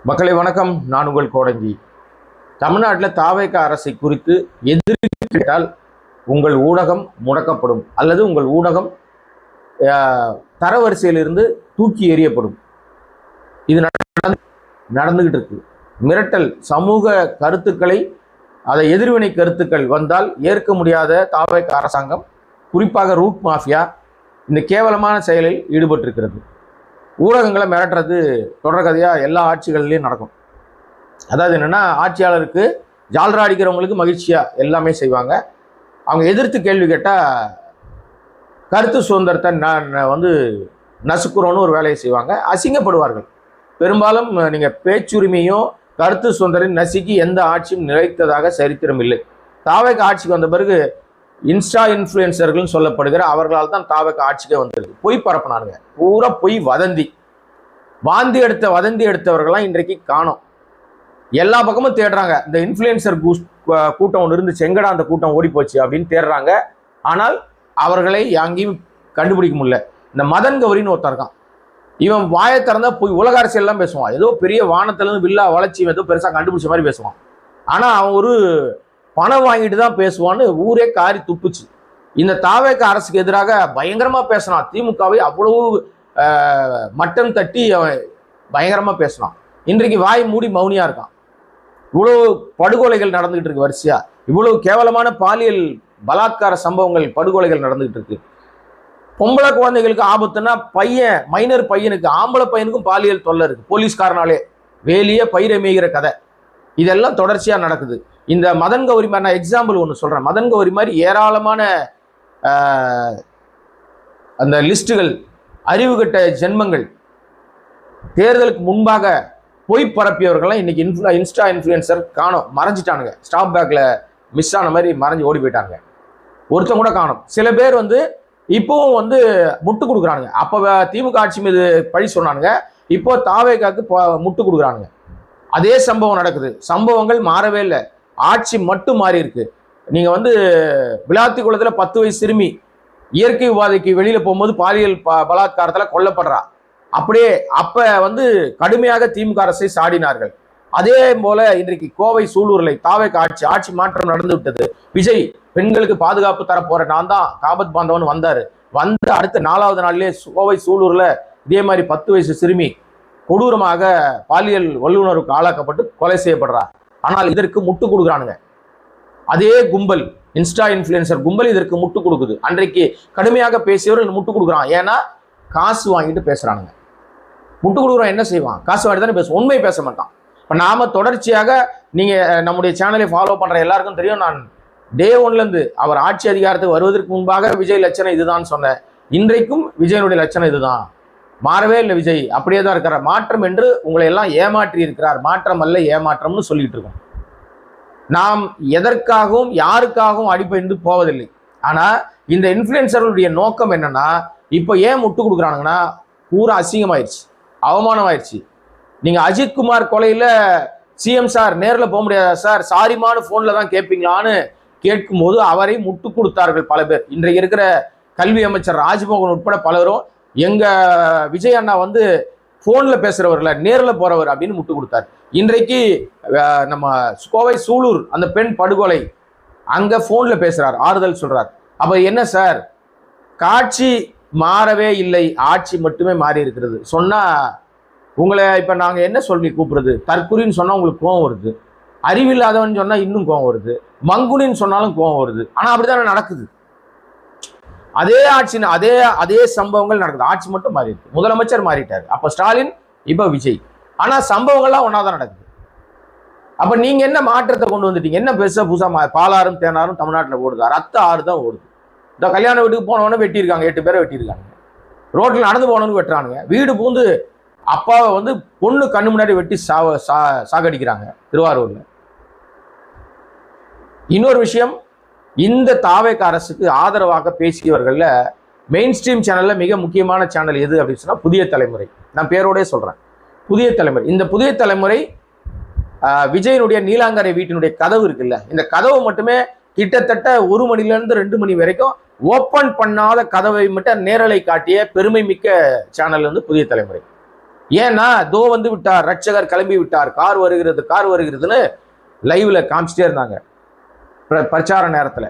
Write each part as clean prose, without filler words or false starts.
மக்களை வணக்கம். நான் உங்கள் கோடங்கி. தமிழ்நாட்டில் தாவேக அரசை குறித்து எதிர்ப்பு கேட்டால் உங்கள் ஊடகம் முடக்கப்படும் அல்லது உங்கள் ஊடகம் தரவரிசையிலிருந்து தூக்கி எறியப்படும். இது நடந்துகிட்டு இருக்கு. மிரட்டல் சமூக கருத்துக்களை, அதை எதிர்வினை கருத்துக்கள் வந்தால் ஏற்க முடியாத தாவேக அரசாங்கம், குறிப்பாக ரூட் மாஃபியா இந்த கேவலமான செயலில் ஈடுபட்டிருக்கிறது. ஊடகங்களை மிரட்டுறது தொடர்கதையாக எல்லா ஆட்சிகள்லையும் நடக்கும். அதாவது என்னென்னா, ஆட்சியாளருக்கு ஜால்ரா அடிக்கிறவங்களுக்கு மகிழ்ச்சியாக எல்லாமே செய்வாங்க. அவங்க எதிர்த்து கேள்வி கேட்டால் கருத்து சுதந்திரத்தை நசுக்குறோன்னு ஒரு வேலையை செய்வாங்க, அசிங்கப்படுவார்கள். பெரும்பாலும் நீங்கள் பேச்சுரிமையும் கருத்து சுதந்திரம் நசுக்கி எந்த ஆட்சியும் நிலைத்ததாக சரித்திரம் இல்லை. தாவேக ஆட்சிக்கு வந்த பிறகு இன்ஸ்டா இன்ஃப்ளூயன்சர்கள்னு சொல்லப்படுகிற அவர்களால் தான் தாவேக ஆட்சிக்கே வந்திருக்கு. பொய் பரப்பினாருங்க, பூரா பொய் வதந்தி. வதந்தி எடுத்தவர்கள்லாம் இன்றைக்கு காணோம். எல்லா பக்கமும் தேடுறாங்க. இந்த இன்ஃப்ளூயன்சர் கூட்டம் ஒன்று இருந்துச்சு, எங்கடா அந்த கூட்டம் ஓடி போச்சு அப்படின்னு தேடுறாங்க. ஆனால் அவர்களை எங்கேயும் கண்டுபிடிக்க முடியல. இந்த மதன் கௌரின்னு ஒருத்தர் இருக்கான். இவன் வாயை திறந்தா போய் உலக அரசியல்லாம் பேசுவான். ஏதோ பெரிய வானத்திலிருந்து வில்லா வளர்ச்சி ஏதோ பெருசாக கண்டுபிடிச்ச மாதிரி பேசுவான். ஆனால் அவன் ஒரு பணம் வாங்கிட்டு தான் பேசுவான்னு ஊரே காரி துப்புச்சு. இந்த தாவேக அரசுக்கு எதிராக பயங்கரமா பேசினான். திமுகவை அவ்வளவு மட்டம் தட்டி அவன் பயங்கரமா பேசினான். இன்றைக்கு வாய் மூடி மௌனியா இருக்கான். இவ்வளவு படுகொலைகள் நடந்துகிட்டு இருக்கு வரிசையா. இவ்வளவு கேவலமான பாலியல் பலாத்கார சம்பவங்கள், படுகொலைகள் நடந்துகிட்டு இருக்கு. பொம்பளை குழந்தைகளுக்கு ஆபத்துன்னா மைனர் பையனுக்கு, ஆம்பளை பையனுக்கும் பாலியல் தொல்லை இருக்கு. போலீஸ்காரனாலே வேலிய பயிரமேகிற கதை இதெல்லாம் தொடர்ச்சியா நடக்குது. இந்த மதன் கௌரி மாதிரி நான் எக்ஸாம்பிள் ஒன்று சொல்றேன். மதன் கௌரி மாதிரி ஏராளமான அந்த லிஸ்டுகள், அறிவுகட்ட ஜென்மங்கள், தேர்தலுக்கு முன்பாக பொய் பரப்பியவர்கள்லாம் இன்னைக்கு இன்ஸ்டா இன்ஃப்ளூயன்சர் காணோம், மறைஞ்சிட்டானுங்க. ஸ்டாப் பேக்ல மிஸ் ஆன மாதிரி மறைஞ்சு ஓடி போயிட்டாங்க. ஒருத்தன் கூட காணோம். சில பேர் இப்பவும் முட்டு கொடுக்குறானுங்க. அப்போ திமுக ஆட்சி மீது பழி சொன்னானுங்க, இப்போ தாவேகாக்கு முட்டு கொடுக்குறானுங்க. அதே சம்பவம் நடக்குது. சம்பவங்கள் மாறவே இல்லை, ஆட்சி மட்டும் மாறி இருக்கு. நீங்க விளாத்தி குளத்துல 10 வயசு சிறுமி இயற்கை உபாதைக்கு வெளியில போகும்போது பாலியல் பலாத்காரத்துல கொல்லப்படுறா. அப்படியே அப்ப கடுமையாக திமுக அரசை சாடினார்கள். அதே போல இன்றைக்கு கோவை சூலூர்ல தாவேக ஆட்சி மாற்றம் நடந்து விட்டது. விஜய் பெண்களுக்கு பாதுகாப்பு தர போற நான் தான் காபத் பாந்தவன் வந்தாரு. அடுத்த 4வது நாள்லயே கோவை சூலூர்ல இதே மாதிரி 10 வயசு சிறுமி கொடூரமாக பாலியல் வல்லுநருக்கு ஆளாக்கப்பட்டு கொலை செய்யப்படுறார். ஆனால் இதற்கு முட்டு கொடுக்குறானுங்க. அதே கும்பல், இன்ஸ்டா இன்ஃப்ளூயன்சர் கும்பல் இதற்கு முட்டு கொடுக்குது. அன்றைக்கு கடுமையாக பேசியவர்கள் முட்டு கொடுக்குறான். ஏன்னா காசு வாங்கிட்டு பேசுறானுங்க. முட்டு கொடுக்குறான் என்ன செய்வான்? காசு வாங்கிட்டு தானே பேசுவான், உண்மை பேச மாட்டான். இப்போ நாம தொடர்ச்சியாக நீங்க நம்முடைய சேனலை ஃபாலோ பண்ற எல்லாருக்கும் தெரியும், நான் டே 1லேருந்து அவர் ஆட்சி அதிகாரத்துக்கு வருவதற்கு முன்பாக விஜய் லட்சணம் இதுதான் சொன்னேன். இன்றைக்கும் விஜயனுடைய லட்சணம் இதுதான். மாறவே இல்லை. விஜய் அப்படியே தான் இருக்கிறார். மாற்றம் என்று உங்களை எல்லாம் ஏமாற்றி இருக்கிறார். மாற்றம் அல்ல, ஏமாற்றம்னு சொல்லிட்டு இருக்கோம். நாம் எதற்காகவும் யாருக்காகவும் அடிபணிந்து போவதில்லை. ஆனா இந்த இன்ஃப்ளூயன்சர்களுடைய நோக்கம் என்னன்னா, இப்போ ஏன் முட்டு கொடுக்குறானுங்கன்னா, பூரா அசிங்கமாயிருச்சு, அவமானமாயிருச்சு. நீங்க அஜித்குமார் கொலையில சிஎம் சார் நேரில் போக முடியாதா சார், சாரிமான போன்ல தான் கேட்பீங்களான்னு கேட்கும்போது அவரை முட்டு கொடுத்தார்கள் பல பேர். இன்றைக்கு இருக்கிற கல்வி அமைச்சர் ராஜ்மோகன் உட்பட பலரும் எங்க விஜய் அண்ணா போன்ல பேசுறவர்ல நேரில் போறவர் அப்படின்னு முட்டு கொடுத்தார். இன்றைக்கு நம்ம கோவை சூலூர் அந்த பெண் படுகொலை, அங்க போன்ல பேசுறார், ஆறுதல் சொல்றார். அப்ப என்ன சார், காட்சி மாறவே இல்லை, ஆட்சி மட்டுமே மாறி இருக்கிறது. சொன்னா உங்களை இப்ப நாங்க என்ன சொல்லி கூப்பிடுறது? தற்குறின்னு சொன்னா உங்களுக்கு கோவம் வருது, அறிவில்லாதவன் சொன்னா இன்னும் கோவம் வருது, மங்குனின்னு சொன்னாலும் கோவம் வருது. ஆனா அப்படித்தானே நடக்குது. அதே ஆட்சி, அதே சம்பவங்கள் நடக்குது. ஆட்சி மட்டும் மாறி இருக்கு. முதலமைச்சர் மாறிட்டாரு, அப்ப ஸ்டாலின், இப்ப விஜய். ஆனா சம்பவங்கள்லாம் ஒன்னாதான் நடக்குது. அப்ப நீங்க என்ன மாற்றத்தை கொண்டு வந்துட்டீங்க? என்ன பெருசா புதுசா? பாலாறும் தேனாரும் தமிழ்நாட்டில் ஓடுது, ரத்த ஆறு தான் ஓடுது. இந்த கல்யாண வீட்டுக்கு போனவன வெட்டியிருக்காங்க, 8 பேரை வெட்டியிருக்காங்க. ரோட்ல நடந்து போனவனுக்கு வெட்டுறானுங்க. வீடு பூந்து அப்பாவை பொண்ணு கண்ணு முன்னாடி வெட்டி சாகடிக்கிறாங்க திருவாரூர்ல. இன்னொரு விஷயம், இந்த தாவேக அரசுக்கு ஆதரவாக பேசியவர்கள்ல மெயின் ஸ்ட்ரீம் சேனல்ல மிக முக்கியமான சேனல் எது அப்படின்னு சொன்னா புதிய தலைமுறை. நான் பேரோடே சொல்றேன், புதிய தலைமுறை. இந்த புதிய தலைமுறை விஜயனுடைய நீலாங்கரை வீட்டினுடைய கதவு இருக்குல்ல, இந்த கதவு மட்டுமே கிட்டத்தட்ட 1 மணிலேருந்து 2 மணி வரைக்கும் ஓப்பன் பண்ணாத கதவை மட்டும் நேரலை காட்டிய பெருமை மிக்க சேனல் புதிய தலைமுறை. ஏன்னா தோ வந்து விட்டார், ரட்சகர் கிளம்பி விட்டார், கார் வருகிறது கார் வருகிறதுன்னு லைவ்ல காமிச்சிட்டே இருந்தாங்க பிரச்சார நேரத்தில்.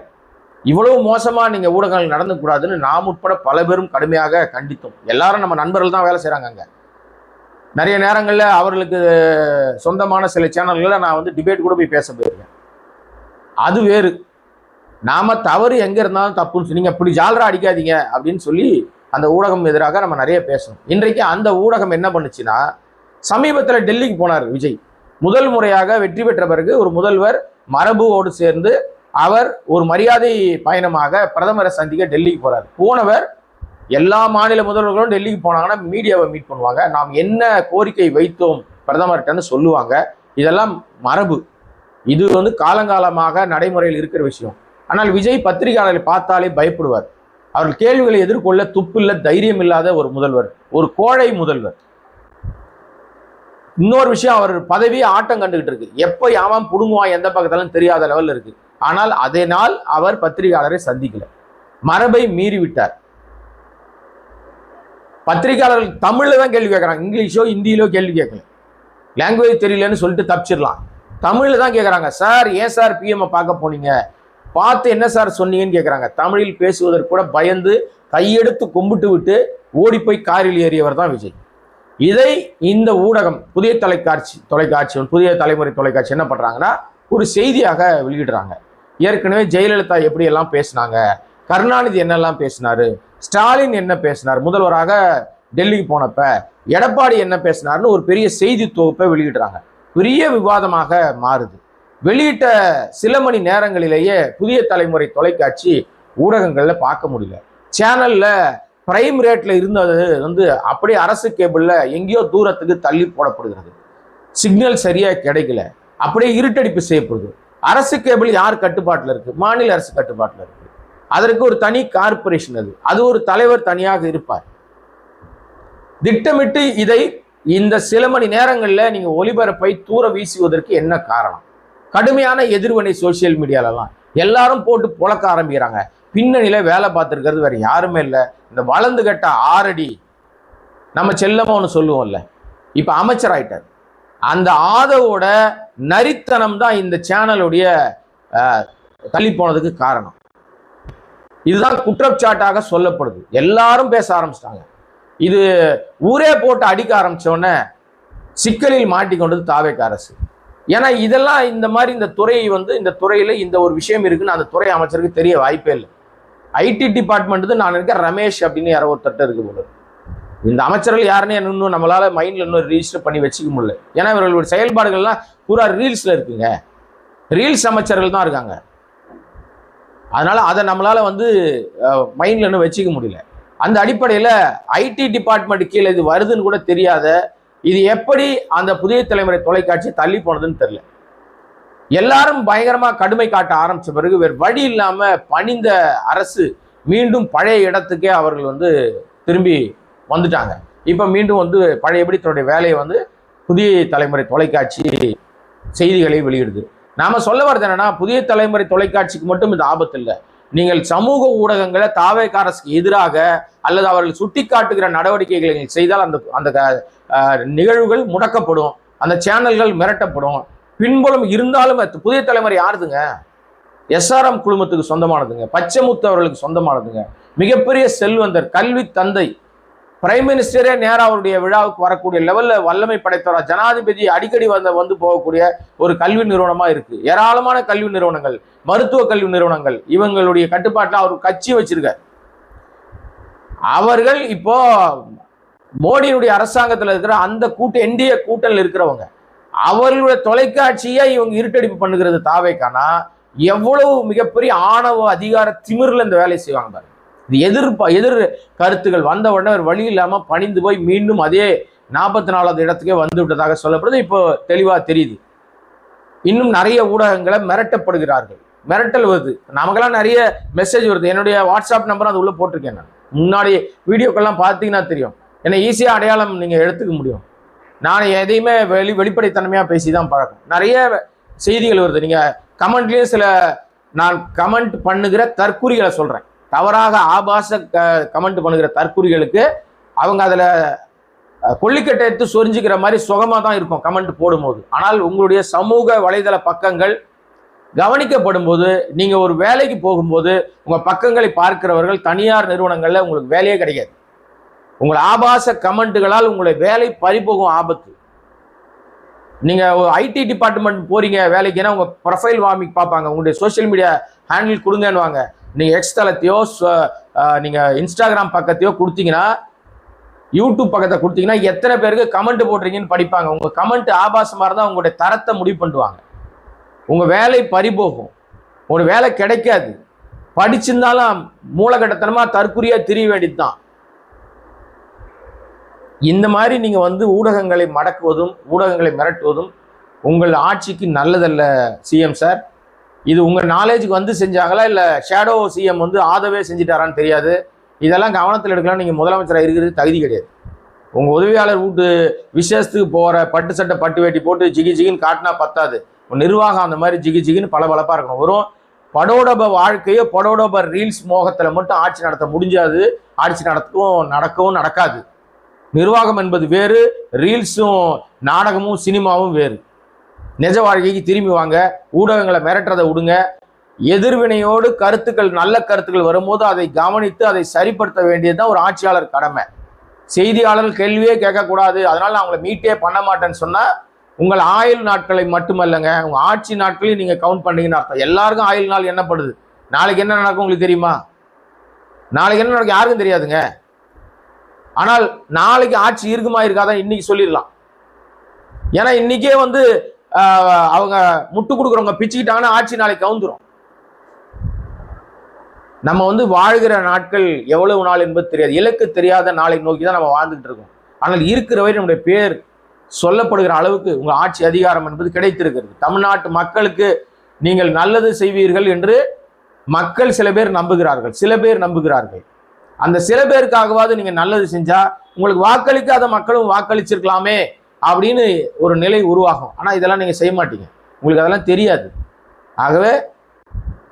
இவ்வளவு மோசமா நீங்க ஊடகங்கள் நடந்து கூடாதுன்னு நாம் உட்பட பல பேரும் கடுமையாக கண்டித்தோம். எல்லாரும் நம்ம நண்பர்கள் தான் வேலை செய்யறாங்க அங்க. நிறைய நேரங்களில் அவர்களுக்கு சொந்தமான சில சேனல்களில் நான் வந்து டிபேட் கூட போய் பேச போயிருக்கேன். அது வேறு. நாம தவறு எங்க இருந்தாலும் தப்புன்னு நீங்க இப்படி ஜாலரா அடிக்காதீங்க அப்படின்னு சொல்லி அந்த ஊடகம் எதிராக நம்ம நிறைய பேசணும். இன்றைக்கு அந்த ஊடகம் என்ன பண்ணுச்சுன்னா, சமீபத்தில் டெல்லிக்கு போனார் விஜய். முதல் முறையாக வெற்றி பெற்ற பிறகு ஒரு முதல்வர் மரபுவோடு சேர்ந்து அவர் ஒரு மரியாதை பயணமாக பிரதமரை சந்திக்க டெல்லிக்கு போறார். போனவர் எல்லா மாநில முதல்வர்களும் டெல்லிக்கு போனாங்கன்னா மீடியாவை மீட் பண்ணுவாங்க, நாம் என்ன கோரிக்கை வைத்தோம் பிரதமர்கிட்டன்னு சொல்லுவாங்க. இதெல்லாம் மரபு. இது வந்து காலங்காலமாக நடைமுறையில் இருக்கிற விஷயம். ஆனால் விஜய் பத்திரிகையாளர்களை பார்த்தாலே பயப்படுவார். அவர்கள் கேள்விகளை எதிர்கொள்ள துப்பில்ல, தைரியம் இல்லாத ஒரு முதல்வர், ஒரு கோழை முதல்வர். இன்னொரு விஷயம், அவர் பதவியை ஆட்டம் கண்டுகிட்டு இருக்கு. எப்ப யாவான் புடுங்குவான் எந்த பக்கத்தாலும் தெரியாத லெவல் இருக்கு. ஆனால் அதனால் அவர் பத்திரிகையாளரை சந்திக்கல, மரபை மீறி விட்டார். பத்திரிகையாளர்கள் தமிழ்ல தான் கேள்வி கேட்கறாங்க, இங்கிலீஷோ ஹிந்தியிலோ கேள்வி கேட்கல. லாங்குவேஜ் தெரியலன்னு சொல்லிட்டு தப்பிச்சிடலாம். தமிழ்ல தான் கேட்கறாங்க. சார் ஏன் சார் பிஎம் பார்க்க போனீங்க, பார்த்து என்ன சார் சொன்னீங்கன்னு கேட்கறாங்க. தமிழில் பேசுவதற்கு கூட பயந்து கையெடுத்து கும்பிட்டு விட்டு ஓடி போய் காரில் ஏறியவர் தான் விஜய். இதை இந்த ஊடகம் புதிய தொலைக்காட்சி புதிய தலைமுறை தொலைக்காட்சி என்ன பண்றாங்கன்னா, ஒரு செய்தியாக வெளியிடுறாங்க. ஏற்கனவே ஜெயலலிதா எப்படி எல்லாம் பேசினாங்க, கருணாநிதி என்னெல்லாம் பேசினாரு, ஸ்டாலின் என்ன பேசினார், முதல்வராக டெல்லிக்கு போனப்ப எடப்பாடி என்ன பேசினார்னு ஒரு பெரிய செய்தி தொகுப்பை வெளியிடுறாங்க. பெரிய விவாதமாக மாறுது. வெளியிட்ட சில மணி நேரங்களிலேயே புதிய தலைமுறை தொலைக்காட்சி ஊடகங்கள்ல பார்க்க முடியல. சேனல்ல பிரைம் ரேட்ல இருந்தது வந்து அப்படியே அரசு கேபிள்ல எங்கேயோ தூரத்துக்கு தள்ளி போடப்படுகிறது. சிக்னல் சரியா கிடைக்கல, அப்படியே இருட்டடிப்பு செய்யப்படுது. அரசு கேபிள் யார் கட்டுப்பாட்டில் இருக்கு? மாநில அரசு கட்டுப்பாட்டில் இருக்கு. அதற்கு ஒரு தனி கார்பரேஷன், அது ஒரு தலைவர் தனியாக இருப்பார். திட்டமிட்டு இதை இந்த சில மணி நேரங்களில் நீங்க ஒளிபரப்பை தூர வீசுவதற்கு என்ன காரணம்? கடுமையான எதிர்வினை சோசியல் மீடியாலலாம் எல்லாரும் போட்டு புழக்க ஆரம்பிக்கிறாங்க. பின்னணியில வேலை பார்த்துருக்கிறது வேற யாருமே இல்லை. இந்த வளர்ந்து கட்ட ஆரடி நம்ம செல்லமா ஒன்று சொல்லுவோம்ல, இப்ப அமைச்சர் ஆயிட்டார். அந்த ஆதவோட நரித்தனம் தான் இந்த சேனலுடைய தள்ளி போனதுக்கு காரணம். இதுதான் குற்றச்சாட்டாக சொல்லப்படுது. எல்லாரும் பேச ஆரம்பிச்சிட்டாங்க. இது ஊரே போட்டு அடிக்க ஆரம்பிச்சோடனே சிக்கலில் மாட்டிக்கொண்டது தாவேக அரசு. ஏன்னா இதெல்லாம் இந்த மாதிரி இந்த துறையை வந்து இந்த துறையில இந்த ஒரு விஷயம் இருக்குன்னு அந்த துறை அமைச்சருக்கு தெரிய வாய்ப்பே இல்லை. ஐடி டிபார்ட்மெண்ட் நான் இருக்க ரமேஷ் அப்படின்னு யாரோ ஒருத்தர் இருக்கு போல. இந்த அமைச்சர்கள் யாருன்னு இன்னும் நம்மளால மைண்ட்ல இன்னும் ரிஜிஸ்டர் பண்ணி வச்சுக்க முடியல. ஏன்னா இவர்களுடைய செயல்பாடுகள்லாம் பூரா ரீல்ஸ்ல இருக்குங்க. ரீல்ஸ் அமைச்சர்கள் தான் இருக்காங்க. அதனால அதை நம்மளால வந்து மைண்ட்ல இன்னும் வச்சுக்க முடியல. அந்த அடிப்படையில் ஐடி டிபார்ட்மெண்ட் கீழே இது வருதுன்னு கூட தெரியாத இது எப்படி அந்த புதிய தலைமுறை தொலைக்காட்சி தள்ளி போனதுன்னு தெரியல. எல்லாரும் பயங்கரமா கடுமை காட்ட ஆரம்பிச்ச பிறகு வேறு வழி இல்லாம பணிந்த அரசு மீண்டும் பழைய இடத்துக்கே அவர்கள் வந்து திரும்பி வந்துட்டாங்க. இப்ப மீண்டும் வந்து பழையபடி தன்னுடைய வேலையை வந்து புதிய தலைமுறை தொலைக்காட்சி செய்திகளை வெளியிடுது. நாம சொல்ல வர்றது என்னன்னா, புதிய தலைமுறை தொலைக்காட்சிக்கு மட்டும் இது ஆபத்து இல்லை. நீங்கள் சமூக ஊடகங்களை தாவேக அரசுக்கு எதிராக அல்லது அவர்கள் சுட்டி காட்டுகிற நடவடிக்கைகளை செய்தால் அந்த அந்த நிகழ்வுகள் முடக்கப்படும், அந்த சேனல்கள் மிரட்டப்படும். பின்புலம் இருந்தாலும் புதிய தலைமுறை யாருதுங்க? எஸ்ஆர்எம் குழுமத்துக்கு சொந்தமானதுங்க, பச்சைமுத்து அவர்களுக்கு சொந்தமானதுங்க, மிகப்பெரிய செல்வந்தர், கல்வி தந்தை, பிரைம் மினிஸ்டரே நேரா அவருடைய விழாவுக்கு வரக்கூடிய லெவல்ல வல்லமை படைத்தவரா, ஜனாதிபதி அடிக்கடி வந்து போகக்கூடிய ஒரு கல்வி நிறுவனமா இருக்கு. ஏராளமான கல்வி நிறுவனங்கள், மருத்துவ கல்வி நிறுவனங்கள் இவங்களுடைய கட்டுப்பாட்டில் அவர் கட்சி வச்சிருக்கார். அவர்கள் இப்போ மோடியினுடைய அரசாங்கத்தில் இருக்கிற அந்த என்டிஏ கூட்டணியில் இருக்கிறவங்க, அவர்களுடைய தொலைக்காட்சியை இவங்க இருட்டடிப்பு பண்ணுகிறது தாவேக்கானா எவ்வளவு மிகப்பெரிய ஆணவ அதிகார திமிரில் இந்த வேலையை செய்வாங்க பாருங்க. எதிர் கருத்துக்கள் வந்த உடனே ஒரு வழி இல்லாம பணிந்து போய் மீண்டும் அதே 44வது இடத்துக்கே வந்து விட்டதாக சொல்லப்படுது. இப்போ தெளிவா தெரியுது. இன்னும் நிறைய ஊடகங்களை மிரட்டப்படுகிறார்கள். மிரட்டல் வருது, நமக்கெல்லாம் நிறைய மெசேஜ் வருது. என்னுடைய வாட்ஸ்அப் நம்பர் அது உள்ள போட்டிருக்கேன். நான் முன்னாடி வீடியோக்கெல்லாம் பார்த்தீங்கன்னா தெரியும். என்னை ஈஸியாக அடையாளம் நீங்க எடுத்துக்க முடியும். நான் எதையுமே வெளிப்படைத்தன்மையா பேசிதான் பழக்கம். நிறைய செய்திகள் வருது. நீங்க கமெண்ட்லயும் சில நான் கமெண்ட் பண்ணுகிற தற்குறிகளை சொல்றேன். தவறாக ஆபாச கமெண்ட் பண்ணுகிற தற்குறிகளுக்கு அவங்க அதில் கொல்லிக்கட்டை எடுத்து சொரிஞ்சுக்கிற மாதிரி சுகமாக தான் இருக்கும் கமெண்ட் போடும்போது. ஆனால் உங்களுடைய சமூக வலைதள பக்கங்கள் கவனிக்கப்படும் போது, நீங்க ஒரு வேலைக்கு போகும்போது உங்க பக்கங்களை பார்க்கிறவர்கள் தனியார் நிறுவனங்கள்ல உங்களுக்கு வேலையே கிடைக்காது. உங்கள் ஆபாச கமெண்ட்டுகளால் உங்களுடைய வேலை பறிபோகும் ஆபத்து. நீங்க ஐடி டிபார்ட்மெண்ட் போறீங்க வேலைக்குன்னா உங்க ப்ரொஃபைல் வார்மிங் பார்ப்பாங்க, உங்களுடைய சோசியல் மீடியா ஹேண்டில் கொடுங்கன்னுவாங்க. நீங்க எக்ஸ் தளத்தையோ நீங்க இன்ஸ்டாகிராம் பக்கத்தையோ கொடுத்தீங்கன்னா, யூடியூப் பக்கத்தை கொடுத்தீங்கன்னா எத்தனை பேருக்கு கமெண்ட் போடுறீங்கன்னு படிப்பாங்க. உங்க கமெண்ட் ஆபாசமா இருந்தால் உங்களுடைய தரத்தை முடிவு பண்ணுவாங்க. உங்க வேலை பறிபோகும், ஒரு வேலை கிடைக்காது. படிச்சிருந்தாலும் மூலகட்டத்தனமா தற்குறியா திரிய வேண்டியதுதான். இந்த மாதிரி நீங்க ஊடகங்களை மடக்குவதும் ஊடகங்களை மிரட்டுவதும் உங்கள் ஆட்சிக்கு நல்லதல்ல சிஎம் சார். இது உங்க நாலேஜுக்கு செஞ்சாங்களா இல்ல ஷேடோ சிஎம் ஆதவே செஞ்சுட்டாரான்னு தெரியாது. இதெல்லாம் கவனத்தில் எடுக்கலாம். நீங்க முதலமைச்சராக இருக்கிறது தகுதி கிடையாது. உங்க உதவியாளர் வீட்டு விசேஷத்துக்கு போற பட்டு சட்டை பட்டு வேட்டி போட்டு ஜிகி ஜிகின்னு காட்டினா பத்தாது. நிர்வாகம் அந்த மாதிரி ஜிகி ஜிகின்னு பளபளப்பா இருக்கணும். வெறும் படோடப வாழ்க்கையோ படோடப ரீல்ஸ் மோகத்துல மட்டும் ஆட்சி நடத்த முடிஞ்சாது. ஆட்சி நடக்கவும் நடக்காது. நிர்வாகம் என்பது வேறு, ரீல்ஸும் நாடகமும் சினிமாவும் வேறு. நிஜ வாழ்க்கைக்கு திரும்பி வாங்க. ஊடகங்களை மிரட்டுறதை விடுங்க. எதிர்வினையோடு கருத்துக்கள், நல்ல கருத்துக்கள் வரும்போது அதை கவனித்து அதை சரிப்படுத்த வேண்டியதுதான் ஒரு ஆட்சியாளர் கடமை. செய்தியாளர்கள் கேள்வியே கேட்கக்கூடாது, அதனால நான் அவங்களை மீட்டே பண்ண மாட்டேன்னு சொன்னா உங்கள் ஆயுள் நாட்களை மட்டுமல்லங்க, உங்க ஆட்சி நாட்களையும் நீங்க கவுண்ட் பண்ணீங்கன்னு அர்த்தம். எல்லாருக்கும் ஆயுள் நாள் என்னப்படுது. நாளைக்கு என்ன நடக்கும் உங்களுக்கு தெரியுமா? நாளைக்கு என்ன நடக்கும் யாருக்கும் தெரியாதுங்க. ஆனால் நாளைக்கு ஆட்சி இருக்குமா இருக்காதான் இன்னைக்கு சொல்லிடலாம். ஏன்னா இன்னைக்கே அவங்க முட்டு கொடுக்குறவங்க பிச்சுக்கிட்டாங்கன்னா ஆட்சி நாளைக்கு கவுந்துரும். நம்ம வாழ்கிற நாட்கள் எவ்வளவு நாள் என்பது தெரியாது. இலக்கு தெரியாத நாளை நோக்கி தான் நம்ம வாழ்ந்துட்டு இருக்கோம். ஆனால் இருக்கிற வரை நம்முடைய பேர் சொல்லப்படுகிற அளவுக்கு உங்க ஆட்சி அதிகாரம் என்பது கிடைத்திருக்கிறது. தமிழ்நாட்டு மக்களுக்கு நீங்கள் நல்லது செய்வீர்கள் என்று மக்கள் சில பேர் நம்புகிறார்கள். அந்த சில பேருக்காகவாது நீங்க நல்லது செஞ்சா உங்களுக்கு வாக்களிக்காத மக்களும் வாக்களிச்சிருக்கலாமே அப்படின்னு ஒரு நிலை உருவாகும். ஆனா இதெல்லாம் நீங்க செய்ய மாட்டீங்க, உங்களுக்கு அதெல்லாம் தெரியாது. ஆகவே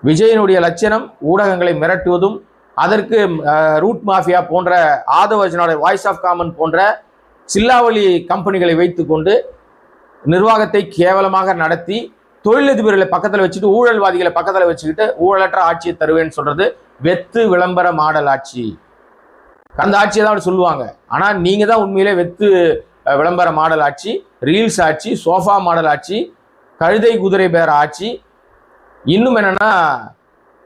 விஜயனுடைய லட்சணம் ஊடகங்களை மிரட்டுவதும், அதற்கு ரூட் மாஃபியா போன்ற ஆதவர்ஜனோட வாய்ஸ் ஆஃப் காமன் போன்ற சில்லாவளி கம்பெனிகளை வைத்துக்கொண்டு நிர்வாகத்தை கேவலமாக நடத்தி தொழிலதிபர்களை பக்கத்தில் வச்சுட்டு ஊழல்வாதிகளை பக்கத்தில் வச்சுக்கிட்டு ஊழலற்ற ஆட்சியை தருவேன்னு சொல்றது வெத்து விளம்பர மாடல் ஆட்சி. அந்த ஆட்சியை தான் சொல்லுவாங்க. ஆனா நீங்க தான் உண்மையிலே வெத்து விளம்பர மாடல் ஆட்சி, ரீல்ஸ் ஆட்சி, சோஃபா மாடல் ஆட்சி, கழுதை குதிரை பேர ஆட்சி, இன்னும் என்னன்னா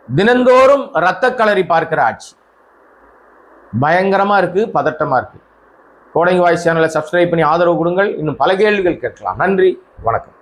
தினந்தோறும் ரத்த களரி பார்க்கிற ஆட்சி. பயங்கரமா இருக்கு, பதட்டமா இருக்கு. கோடங்கி வாய்ஸ் சேனலை சப்ஸ்கிரைப் பண்ணி ஆதரவு கொடுங்கள். இன்னும் பல கேள்விகள் கேட்கலாம். நன்றி, வணக்கம்.